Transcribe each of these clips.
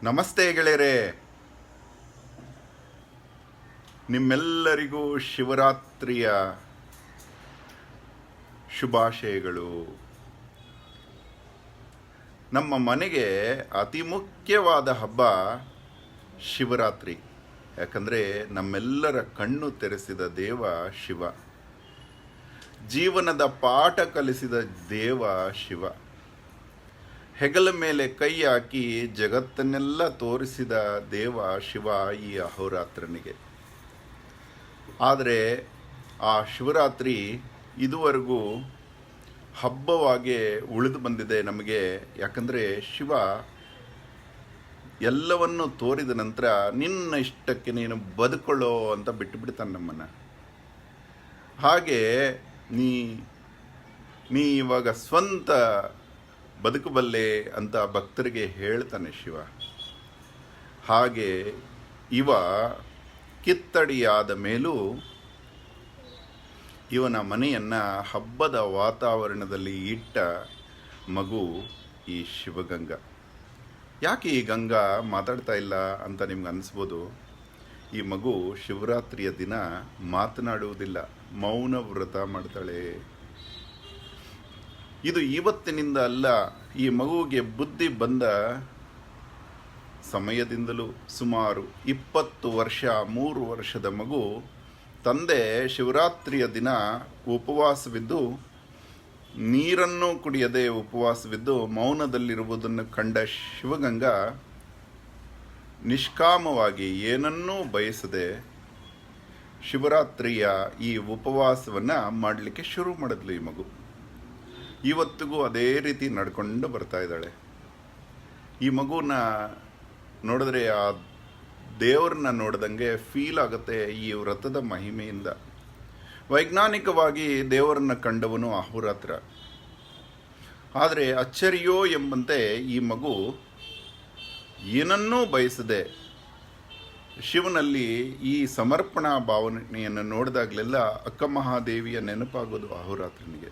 ನಮಸ್ತೆ ಗೆಳೆಯರೇ, ನಿಮ್ಮೆಲ್ಲರಿಗೂ ಶಿವರಾತ್ರಿಯ ಶುಭಾಶಯಗಳು. ನಮ್ಮ ಮನೆಗೆ ಅತಿ ಮುಖ್ಯವಾದ ಹಬ್ಬ ಶಿವರಾತ್ರಿ. ಯಾಕಂದರೆ ನಮ್ಮೆಲ್ಲರ ಕಣ್ಣು ತೆರೆಸಿದ ದೇವ ಶಿವ, ಜೀವನದ ಪಾಠ ಕಲಿಸಿದ ದೇವ ಶಿವ, ಹೆಗಲ ಮೇಲೆ ಕೈ ಹಾಕಿ ಜಗತ್ತನ್ನೆಲ್ಲ ತೋರಿಸಿದ ದೇವ ಶಿವ ಈ ಅಹೋರಾತ್ರನಿಗೆ. ಆದರೆ ಆ ಶಿವರಾತ್ರಿ ಇದುವರೆಗೂ ಹಬ್ಬವಾಗಿ ಉಳಿದು ಬಂದಿದೆ ನಮಗೆ. ಯಾಕಂದರೆ ಶಿವ ಎಲ್ಲವನ್ನು ತೋರಿದ ನಂತರ ನಿನ್ನ ಇಷ್ಟಕ್ಕೆ ನೀನು ಬದುಕೊಳ್ಳೋ ಅಂತ ಬಿಟ್ಟುಬಿಡ್ತಾನೆ ನಮ್ಮನ್ನು. ಹಾಗೆ ನೀ ಇವಾಗ ಸ್ವಂತ ಬದುಕಬಲ್ಲೆ ಅಂತ ಭಕ್ತರಿಗೆ ಹೇಳ್ತಾನೆ ಶಿವ. ಹಾಗೆ ಇವ ಕಿತ್ತಡಿಯಾದ ಮೇಲೂ ಇವನ ಮನೆಯನ್ನು ಹಬ್ಬದ ವಾತಾವರಣದಲ್ಲಿ ಇಟ್ಟ ಮಗು ಈ ಶಿವಗಂಗಾ. ಯಾಕೆ ಈ ಗಂಗಾ ಮಾತಾಡ್ತಾ ಇಲ್ಲ ಅಂತ ನಿಮ್ಗೆ ಅನಿಸ್ಬೋದು. ಈ ಮಗು ಶಿವರಾತ್ರಿಯ ದಿನ ಮಾತನಾಡುವುದಿಲ್ಲ, ಮೌನ ವ್ರತ ಮಾಡ್ತಾಳೆ. ಇದು ಇವತ್ತಿನಿಂದ ಅಲ್ಲ, ಈ ಮಗುವಿಗೆ ಬುದ್ಧಿ ಬಂದ ಸಮಯದಿಂದಲೂ ಸುಮಾರು 20 ವರ್ಷ, 3 ವರ್ಷದ ಮಗು ತಂದೆ ಶಿವರಾತ್ರಿಯ ದಿನ ಉಪವಾಸವಿದ್ದು, ನೀರನ್ನು ಕುಡಿಯದೆ ಉಪವಾಸವಿದ್ದು ಮೌನದಲ್ಲಿರುವುದನ್ನು ಕಂಡ ಶಿವಗಂಗಾ ನಿಷ್ಕಾಮವಾಗಿ ಏನನ್ನೂ ಬಯಸದೆ ಶಿವರಾತ್ರಿಯ ಈ ಉಪವಾಸವನ್ನು ಮಾಡಲಿಕ್ಕೆ ಶುರು ಮಾಡಿದ್ಲು. ಈ ಮಗು ಇವತ್ತಿಗೂ ಅದೇ ರೀತಿ ನಡ್ಕೊಂಡು ಬರ್ತಾ ಇದ್ದಾಳೆ. ಈ ಮಗುನ ನೋಡಿದ್ರೆ ಆ ದೇವ್ರನ್ನ ನೋಡ್ದಂಗೆ ಫೀಲ್ ಆಗುತ್ತೆ ಈ ವ್ರತದ ಮಹಿಮೆಯಿಂದ. ವೈಜ್ಞಾನಿಕವಾಗಿ ದೇವರನ್ನ ಕಂಡವನು ಅಹೋರಾತ್ರ. ಆದರೆ ಅಚ್ಚರಿಯೋ ಎಂಬಂತೆ ಈ ಮಗು ಏನನ್ನೂ ಬಯಸದೆ ಶಿವನಲ್ಲಿ ಈ ಸಮರ್ಪಣಾ ಭಾವನೆಯನ್ನು ನೋಡಿದಾಗಲೆಲ್ಲ ಅಕ್ಕ ಮಹಾದೇವಿಯ ನೆನಪಾಗೋದು ಅಹೋರಾತ್ರನಿಗೆ.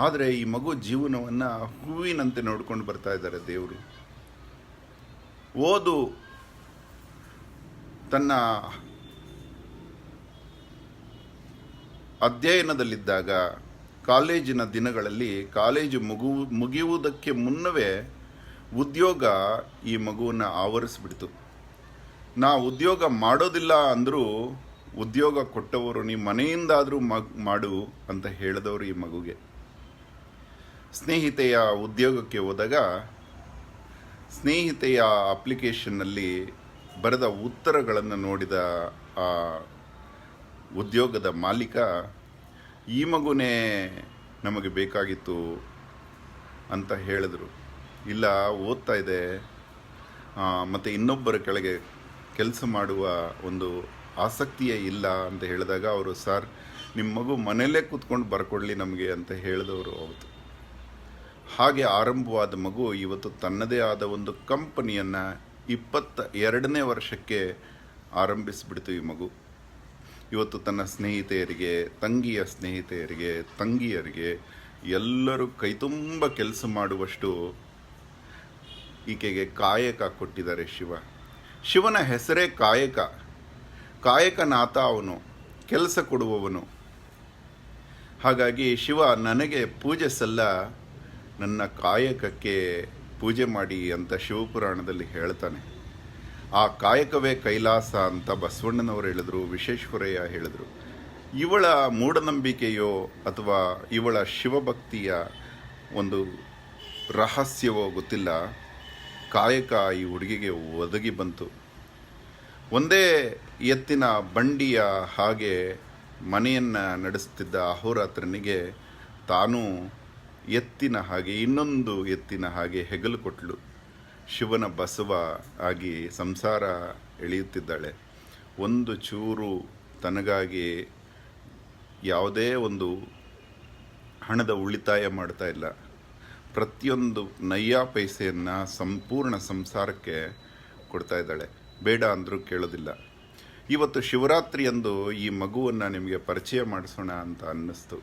ಆದರೆ ಈ ಮಗು ಜೀವನವನ್ನು ಹೂವಿನಂತೆ ನೋಡ್ಕೊಂಡು ಬರ್ತಾ ಇದ್ದಾರೆ ದೇವರು. ಓದು ತನ್ನ ಅಧ್ಯಯನದಲ್ಲಿದ್ದಾಗ ಕಾಲೇಜಿನ ದಿನಗಳಲ್ಲಿ ಕಾಲೇಜು ಮುಗಿಯುವುದಕ್ಕೆ ಮುನ್ನವೇ ಉದ್ಯೋಗ ಈ ಮಗುವನ್ನು ಆವರಿಸ್ಬಿಡ್ತು. ನಾ ಉದ್ಯೋಗ ಮಾಡೋದಿಲ್ಲ ಅಂದರೂ ಉದ್ಯೋಗ ಕೊಟ್ಟವರು ನೀ ಮನೆಯಿಂದಾದರೂ ಮಾಡು ಅಂತ ಹೇಳಿದವರು ಈ ಮಗುಗೆ. ಸ್ನೇಹಿತೆಯ ಉದ್ಯೋಗಕ್ಕೆ ಹೋದಾಗ ಸ್ನೇಹಿತೆಯ ಅಪ್ಲಿಕೇಶನ್ನಲ್ಲಿ ಬರೆದ ಉತ್ತರಗಳನ್ನು ನೋಡಿದ ಆ ಉದ್ಯೋಗದ ಮಾಲೀಕ, ಈ ಮಗುನೇ ನಮಗೆ ಬೇಕಾಗಿತ್ತು ಅಂತ ಹೇಳಿದ್ರು. ಇಲ್ಲ, ಓದ್ತಾ ಇದೆ ಮತ್ತು ಇನ್ನೊಬ್ಬರ ಕೆಳಗೆ ಕೆಲಸ ಮಾಡುವ ಒಂದು ಆಸಕ್ತಿಯೇ ಇಲ್ಲ ಅಂತ ಹೇಳಿದಾಗ ಅವರು, ಸರ್ ನಿಮ್ಮ ಮಗು ಮನೆಯಲ್ಲೇ ಕೂತ್ಕೊಂಡು ಬರ್ಕೊಡ್ಲಿ ನಮಗೆ ಅಂತ ಹೇಳಿದವರು ಅವತ್ತು. ಹಾಗೆ ಆರಂಭವಾದ ಮಗು ಇವತ್ತು ತನ್ನದೇ ಆದ ಒಂದು ಕಂಪನಿಯನ್ನು 22ನೇ ವರ್ಷಕ್ಕೆ ಆರಂಭಿಸಿಬಿಡ್ತು. ಈ ಮಗು ಇವತ್ತು ತನ್ನ ಸ್ನೇಹಿತೆಯರಿಗೆ, ತಂಗಿಯ ಸ್ನೇಹಿತೆಯರಿಗೆ, ತಂಗಿಯರಿಗೆ ಎಲ್ಲರೂ ಕೈತುಂಬ ಕೆಲಸ ಮಾಡುವಷ್ಟು ಈಕೆಗೆ ಕಾಯಕ ಕೊಟ್ಟಿದ್ದಾರೆ ಶಿವ. ಶಿವನ ಹೆಸರೇ ಕಾಯಕ. ಕಾಯಕನಾಥ ಅವನು, ಕೆಲಸ ಕೊಡುವವನು. ಹಾಗಾಗಿ ಶಿವ ನನಗೆ ಪೂಜೆ ಸಲ್ಲ, ನನ್ನ ಕಾಯಕಕ್ಕೆ ಪೂಜೆ ಮಾಡಿ ಅಂತ ಶಿವಪುರಾಣದಲ್ಲಿ ಹೇಳ್ತಾನೆ. ಆ ಕಾಯಕವೇ ಕೈಲಾಸ ಅಂತ ಬಸವಣ್ಣನವರು ಹೇಳಿದ್ರು, ವಿಶ್ವೇಶ್ವರಯ್ಯ ಹೇಳಿದ್ರು. ಇವಳ ಮೂಢನಂಬಿಕೆಯೋ ಅಥವಾ ಇವಳ ಶಿವಭಕ್ತಿಯ ಒಂದು ರಹಸ್ಯವೋ ಗೊತ್ತಿಲ್ಲ, ಕಾಯಕ ಈ ಹುಡುಗಿಗೆ ಒದಗಿ ಬಂತು. ಒಂದೇ ಎತ್ತಿನ ಬಂಡಿಯ ಹಾಗೆ ಮನೆಯನ್ನು ನಡೆಸುತ್ತಿದ್ದ ಅಹೋರಾತ್ರನಿಗೆ ತಾನೂ ಎತ್ತಿನ ಹಾಗೆ, ಇನ್ನೊಂದು ಎತ್ತಿನ ಹಾಗೆ ಹೆಗಲು ಕೊಟ್ಟಳು. ಶಿವನ ಬಸವ ಆಗಿ ಸಂಸಾರ ಎಳೆಯುತ್ತಿದ್ದಾಳೆ. ಒಂದು ಚೂರು ತನಗಾಗಿ ಯಾವುದೇ ಒಂದು ಹಣದ ಉಳಿತಾಯ ಮಾಡ್ತಾ ಇಲ್ಲ. ಪ್ರತಿಯೊಂದು ನಯ್ಯ ಪೈಸೆಯನ್ನು ಸಂಪೂರ್ಣ ಸಂಸಾರಕ್ಕೆ ಕೊಡ್ತಾ ಇದ್ದಾಳೆ. ಬೇಡ ಅಂದರೂ ಕೇಳೋದಿಲ್ಲ. ಇವತ್ತು ಶಿವರಾತ್ರಿಯಂದು ಈ ಮಗುವನ್ನು ನಿಮಗೆ ಪರಿಚಯ ಮಾಡಿಸೋಣ ಅಂತ ಅನ್ನಿಸ್ತು.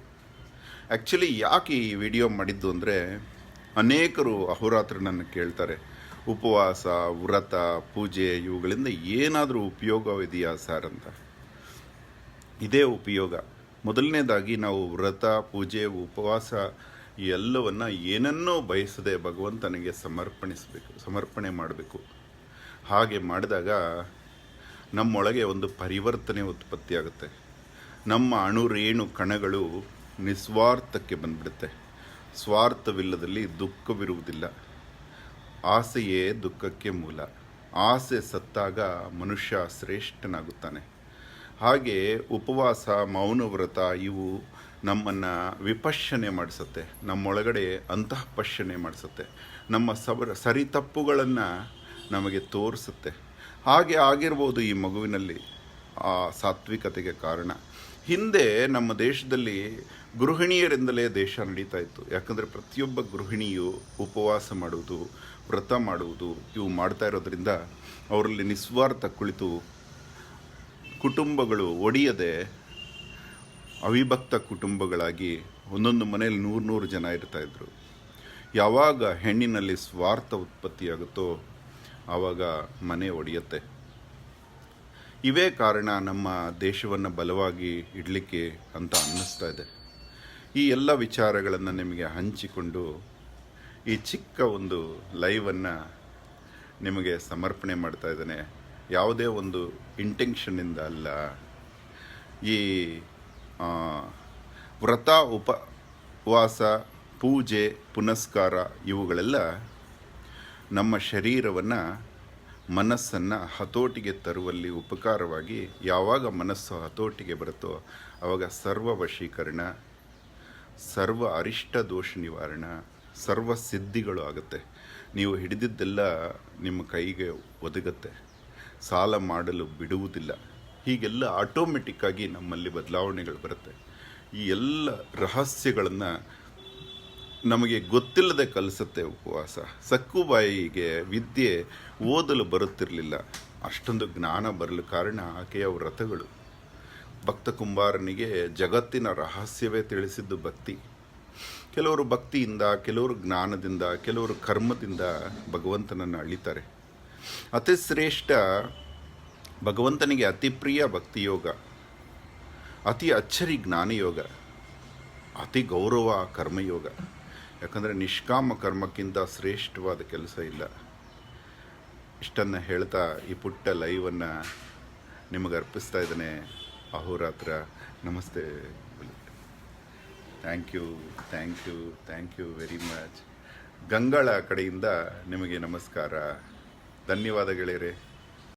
ಆ್ಯಕ್ಚುಲಿ ಯಾಕೆ ಈ ವಿಡಿಯೋ ಮಾಡಿದ್ದು ಅಂದರೆ, ಅನೇಕರು ಅಹೋರಾತ್ರನನ್ನು ಕೇಳ್ತಾರೆ, ಉಪವಾಸ, ವ್ರತ, ಪೂಜೆ ಇವುಗಳಿಂದ ಏನಾದರೂ ಉಪಯೋಗವಿದೆಯಾ ಸರ್ ಅಂತ. ಇದೇ ಉಪಯೋಗ. ಮೊದಲನೇದಾಗಿ ನಾವು ವ್ರತ, ಪೂಜೆ, ಉಪವಾಸ ಈ ಎಲ್ಲವನ್ನು ಏನನ್ನೂ ಬಯಸದೆ ಭಗವಂತನಿಗೆ ಸಮರ್ಪಣೆ ಮಾಡಬೇಕು. ಹಾಗೆ ಮಾಡಿದಾಗ ನಮ್ಮೊಳಗೆ ಒಂದು ಪರಿವರ್ತನೆ ಉತ್ಪತ್ತಿಯಾಗುತ್ತೆ. ನಮ್ಮ ಅಣುರೇಣು ಕಣಗಳು ನಿಸ್ವಾರ್ಥಕ್ಕೆ ಬಂದ್ಬಿಡುತ್ತೆ. ಸ್ವಾರ್ಥವಿಲ್ಲದಲ್ಲಿ ದುಃಖವಿರುವುದಿಲ್ಲ. ಆಸೆಯೇ ದುಃಖಕ್ಕೆ ಮೂಲ. ಆಸೆ ಸತ್ತಾಗ ಮನುಷ್ಯ ಶ್ರೇಷ್ಠನಾಗುತ್ತಾನೆ. ಹಾಗೆ ಉಪವಾಸ, ಮೌನ ವ್ರತ ಇವು ನಮ್ಮನ್ನು ವಿಪಶ್ಯನೆ ಮಾಡಿಸುತ್ತೆ. ನಮ್ಮೊಳಗಡೆ ಅಂತಃಪಶ್ಯನೆ ಮಾಡಿಸುತ್ತೆ. ನಮ್ಮ ಸರಿತಪ್ಪುಗಳನ್ನು ನಮಗೆ ತೋರಿಸುತ್ತೆ. ಹಾಗೆ ಆಗಿರ್ಬೋದು ಈ ಮಗುವಿನಲ್ಲಿ ಆ ಸಾತ್ವಿಕತೆಗೆ ಕಾರಣ. ಹಿಂದೆ ನಮ್ಮ ದೇಶದಲ್ಲಿ ಗೃಹಿಣಿಯರಿಂದಲೇ ದೇಶ ನಡೀತಾ ಇತ್ತು. ಯಾಕಂದರೆ ಪ್ರತಿಯೊಬ್ಬ ಗೃಹಿಣಿಯು ಉಪವಾಸ ಮಾಡುವುದು, ವ್ರತ ಮಾಡುವುದು ಇವು ಮಾಡ್ತಾ ಇರೋದ್ರಿಂದ ಅವರಲ್ಲಿ ನಿಸ್ವಾರ್ಥ ಕುಳಿತು ಕುಟುಂಬಗಳು ಒಡೆಯದೆ ಅವಿಭಕ್ತ ಕುಟುಂಬಗಳಾಗಿ ಒಂದೊಂದು ಮನೆಯಲ್ಲಿ 100 ಜನ ಇರ್ತಾಯಿದ್ರು. ಯಾವಾಗ ಹೆಣ್ಣಿನಲ್ಲಿ ಸ್ವಾರ್ಥ ಉತ್ಪತ್ತಿಯಾಗುತ್ತೋ ಆವಾಗ ಮನೆ ಒಡೆಯುತ್ತೆ. ಇವೇ ಕಾರಣ ನಮ್ಮ ದೇಶವನ್ನು ಬಲವಾಗಿ ಇಡಲಿಕ್ಕೆ ಅಂತ ಅನ್ನಿಸ್ತಾ ಇದೆ. ಈ ಎಲ್ಲ ವಿಚಾರಗಳನ್ನು ನಿಮಗೆ ಹಂಚಿಕೊಂಡು ಈ ಚಿಕ್ಕ ಒಂದು ಲೈವನ್ನು ನಿಮಗೆ ಸಮರ್ಪಣೆ ಮಾಡ್ತಾ ಇದ್ದೇನೆ. ಯಾವುದೇ ಒಂದು ಇಂಟೆನ್ಷನ್ನಿಂದ ಅಲ್ಲ. ಈ ವ್ರತ, ಉಪವಾಸ, ಪೂಜೆ, ಪುನಸ್ಕಾರ ಇವುಗಳೆಲ್ಲ ನಮ್ಮ ಶರೀರವನ್ನು, ಮನಸ್ಸನ್ನು ಹತೋಟಿಗೆ ತರುವಲ್ಲಿ ಉಪಕಾರವಾಗಿ, ಯಾವಾಗ ಮನಸ್ಸು ಹತೋಟಿಗೆ ಬರುತ್ತೋ ಆವಾಗ ಸರ್ವ ವಶೀಕರಣ, ಸರ್ವ ಅರಿಷ್ಟ ದೋಷ ನಿವಾರಣ, ಸರ್ವ ಸಿದ್ಧಿಗಳು ಆಗುತ್ತೆ. ನೀವು ಹಿಡಿದಿದ್ದೆಲ್ಲ ನಿಮ್ಮ ಕೈಗೆ ಒದಗುತ್ತೆ. ಸಾಲ ಮಾಡಲು ಬಿಡುವುದಿಲ್ಲ. ಹೀಗೆಲ್ಲ ಆಟೋಮೆಟಿಕ್ಕಾಗಿ ನಮ್ಮಲ್ಲಿ ಬದಲಾವಣೆಗಳು ಬರುತ್ತೆ. ಈ ಎಲ್ಲ ರಹಸ್ಯಗಳನ್ನು ನಮಗೆ ಗೊತ್ತಿಲ್ಲದೆ ಕಲಿಸುತ್ತೆ ಉಪವಾಸ. ಸಕ್ಕುಬಾಯಿಗೆ ವಿದ್ಯೆ ಓದಲು ಬರುತ್ತಿರಲಿಲ್ಲ. ಅಷ್ಟೊಂದು ಜ್ಞಾನ ಬರಲು ಕಾರಣ ಆಕೆಯ ವ್ರತಗಳು. ಭಕ್ತ ಕುಂಬಾರನಿಗೆ ಜಗತ್ತಿನ ರಹಸ್ಯವೇ ತಿಳಿಸಿದ್ದು ಭಕ್ತಿ. ಕೆಲವರು ಭಕ್ತಿಯಿಂದ, ಕೆಲವರು ಜ್ಞಾನದಿಂದ, ಕೆಲವರು ಕರ್ಮದಿಂದ ಭಗವಂತನನ್ನು ಅಳಿತಾರೆ. ಅತಿ ಶ್ರೇಷ್ಠ ಭಗವಂತನಿಗೆ ಅತಿ ಪ್ರಿಯ ಭಕ್ತಿಯೋಗ, ಅತಿ ಅಚ್ಚರಿ ಜ್ಞಾನಯೋಗ, ಅತಿ ಗೌರವ ಕರ್ಮಯೋಗ. ಯಾಕಂದರೆ ನಿಷ್ಕಾಮ ಕರ್ಮಕ್ಕಿಂತ ಶ್ರೇಷ್ಠವಾದ ಕೆಲಸ ಇಲ್ಲ. ಇಷ್ಟನ್ನು ಹೇಳ್ತಾ ಈ ಪುಟ್ಟ ಲೈವನ್ನು ನಿಮಗೆ ಅರ್ಪಿಸ್ತಾ ಇದ್ದೇನೆ. ಅಹೋರಾತ್ರ. ನಮಸ್ತೆ. Thank you very much. ಗಂಗಳ ಕಡೆಯಿಂದ ನಿಮಗೆ ನಮಸ್ಕಾರ. ಧನ್ಯವಾದ ಗೆಳೆಯರೇ.